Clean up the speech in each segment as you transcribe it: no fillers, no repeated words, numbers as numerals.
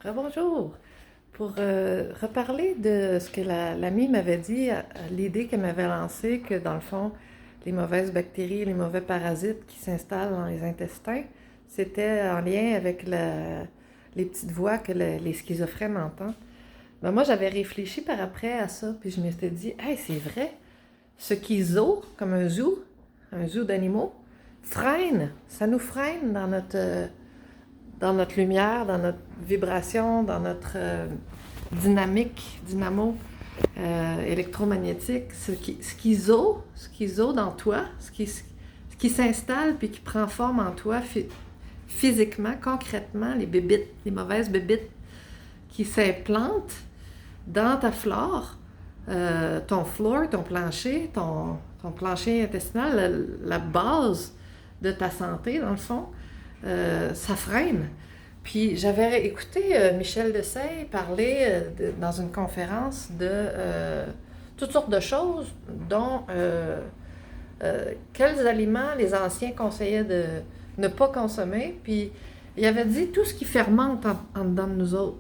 Rebonjour. Pour reparler de ce que l'amie m'avait dit, l'idée qu'elle m'avait lancée, que dans le fond, les mauvaises bactéries, les mauvais parasites qui s'installent dans les intestins, c'était en lien avec les petites voix que les schizophrènes entendent. Ben moi, j'avais réfléchi par après à ça, puis je m'étais dit, hey, c'est vrai, ce qui zoo, comme un zoo d'animaux, freine, ça nous freine dans notre lumière, dans notre vibration, dans notre dynamo électromagnétique, ce qui zo dans toi, ce qui s'installe puis qui prend forme en toi physiquement, concrètement, les bébites, les mauvaises bébites qui s'implantent dans ta flore, ton floor, ton plancher intestinal, la base de ta santé, dans le fond, ça freine. Puis j'avais écouté Michel Desailles parler dans une conférence de toutes sortes de choses, dont quels aliments les anciens conseillaient de ne pas consommer. Puis il avait dit tout ce qui fermente en dedans de nous autres.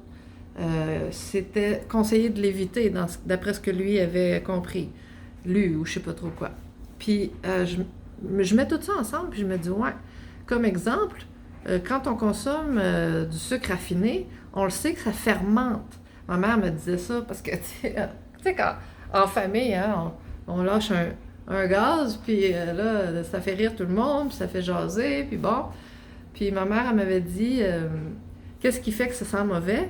C'était conseillé de l'éviter, d'après ce que lui avait compris, lu ou je sais pas trop quoi. Puis je mets tout ça ensemble, puis je me dis, ouais, comme exemple, quand on consomme du sucre raffiné, on le sait que ça fermente. Ma mère me disait ça parce que, tu sais, quand en famille, hein, on lâche un gaz, puis là, ça fait rire tout le monde, puis ça fait jaser, puis bon. Puis ma mère, elle m'avait dit, qu'est-ce qui fait que ça sent mauvais,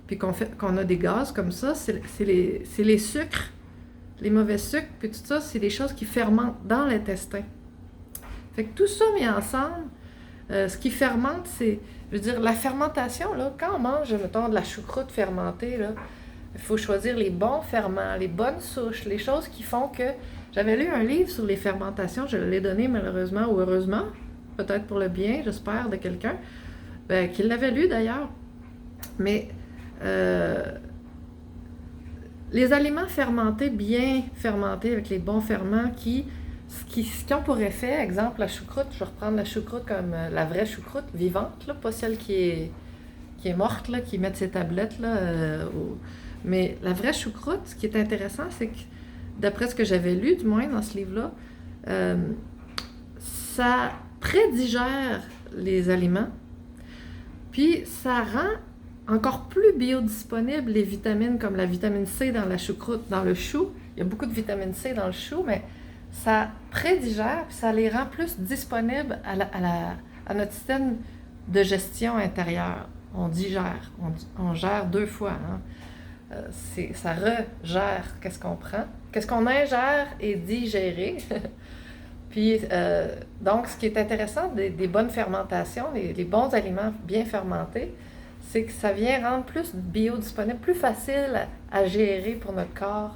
puis qu'on a des gaz comme ça, c'est les sucres, les mauvais sucres, puis tout ça, c'est des choses qui fermentent dans l'intestin. Fait que tout ça mis ensemble, ce qui fermente, c'est, je veux dire, la fermentation, là, quand on mange, mettons, de la choucroute fermentée, là, il faut choisir les bons ferments, les bonnes souches, les choses qui font que... J'avais lu un livre sur les fermentations, je l'ai donné malheureusement ou heureusement, peut-être pour le bien, j'espère, de quelqu'un, qui l'avait lu d'ailleurs. Mais les aliments fermentés, bien fermentés, avec les bons ferments, ce qui ont pour effet, exemple la choucroute, je vais reprendre la choucroute comme la vraie choucroute vivante, là, pas celle qui est morte, là, qui met ses tablettes, là, mais la vraie choucroute, ce qui est intéressant, c'est que, d'après ce que j'avais lu, du moins dans ce livre-là, ça prédigère les aliments, puis ça rend encore plus biodisponibles les vitamines, comme la vitamine C dans la choucroute, dans le chou. Il y a beaucoup de vitamine C dans le chou, mais ça prédigère, puis ça les rend plus disponibles à notre système de gestion intérieure. On digère, on gère deux fois. Hein. Ça regère qu'est-ce qu'on prend. Qu'est-ce qu'on ingère et digérer. Puis, donc, ce qui est intéressant des bonnes fermentations, les bons aliments bien fermentés, c'est que ça vient rendre plus biodisponible, plus facile à gérer pour notre corps,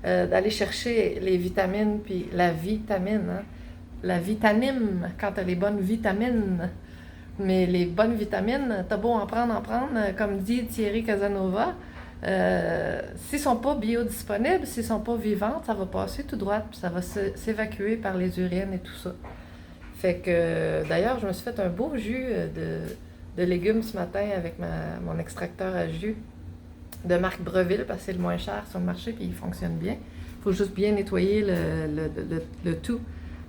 d'aller chercher les vitamines, puis la vitamine, hein? La vitamine, quand tu as les bonnes vitamines. Mais les bonnes vitamines, t'as beau en prendre, comme dit Thierry Casanova, s'ils ne sont pas biodisponibles, s'ils ne sont pas vivants, ça va passer tout droit, puis ça va s'évacuer par les urines et tout ça. Fait que, d'ailleurs, je me suis fait un beau jus de légumes ce matin avec mon extracteur à jus de marque Breville, parce que c'est le moins cher sur le marché, puis il fonctionne bien. Il faut juste bien nettoyer le tout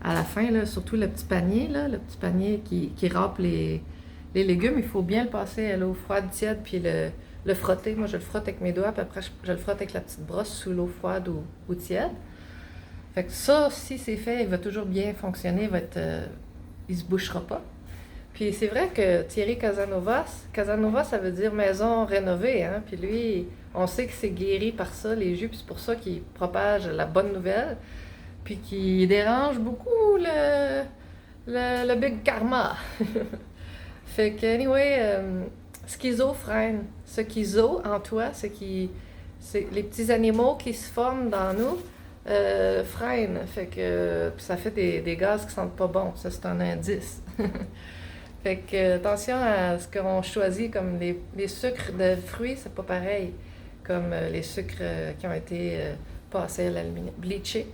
à la fin, là, surtout le petit panier, là, le petit panier qui râpe les légumes. Il faut bien le passer à l'eau froide, tiède, puis le frotter. Moi, je le frotte avec mes doigts, puis après, je le frotte avec la petite brosse sous l'eau froide ou tiède. Fait que ça, si c'est fait, il va toujours bien fonctionner, il se bouchera pas. Puis c'est vrai que Thierry Casanova, ça veut dire maison rénovée, hein? Puis lui, on sait que c'est guéri par ça, les jus, puis c'est pour ça qu'il propage la bonne nouvelle, puis qu'il dérange beaucoup le big karma. Fait que, anyway, schizophrène. Ce qui zo en toi, c'est les petits animaux qui se forment dans nous, freinent. Fait que ça fait des gaz qui sentent pas bon. Ça, c'est un indice. Fait que attention à ce qu'on choisit comme les sucres de fruits, c'est pas pareil comme les sucres qui ont été passés à l'aluminium, bleachés.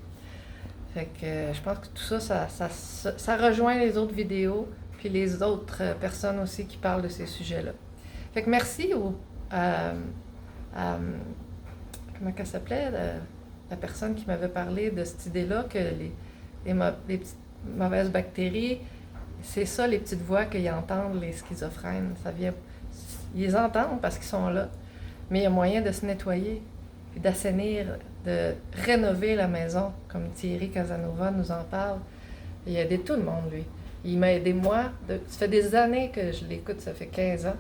Fait que je pense que tout ça, ça rejoint les autres vidéos, puis les autres personnes aussi qui parlent de ces sujets-là. Fait que merci à, comment qu'elle s'appelait, la personne qui m'avait parlé de cette idée-là, que les petites mauvaises bactéries, c'est ça les petites voix qu'ils entendent, les schizophrènes. Ça vient, ils les entendent parce qu'ils sont là. Mais il y a moyen de se nettoyer, puis d'assainir, de rénover la maison, comme Thierry Casanova nous en parle. Il a aidé tout le monde, lui. Il m'a aidé moi. Ça fait des années que je l'écoute, ça fait 15 ans.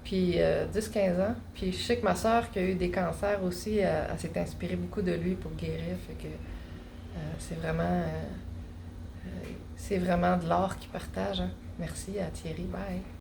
Puis 10-15 ans. Puis je sais que ma soeur qui a eu des cancers aussi, elle s'est inspirée beaucoup de lui pour guérir. Fait que c'est vraiment de l'art qu'il partage. Hein. Merci à Thierry. Bye.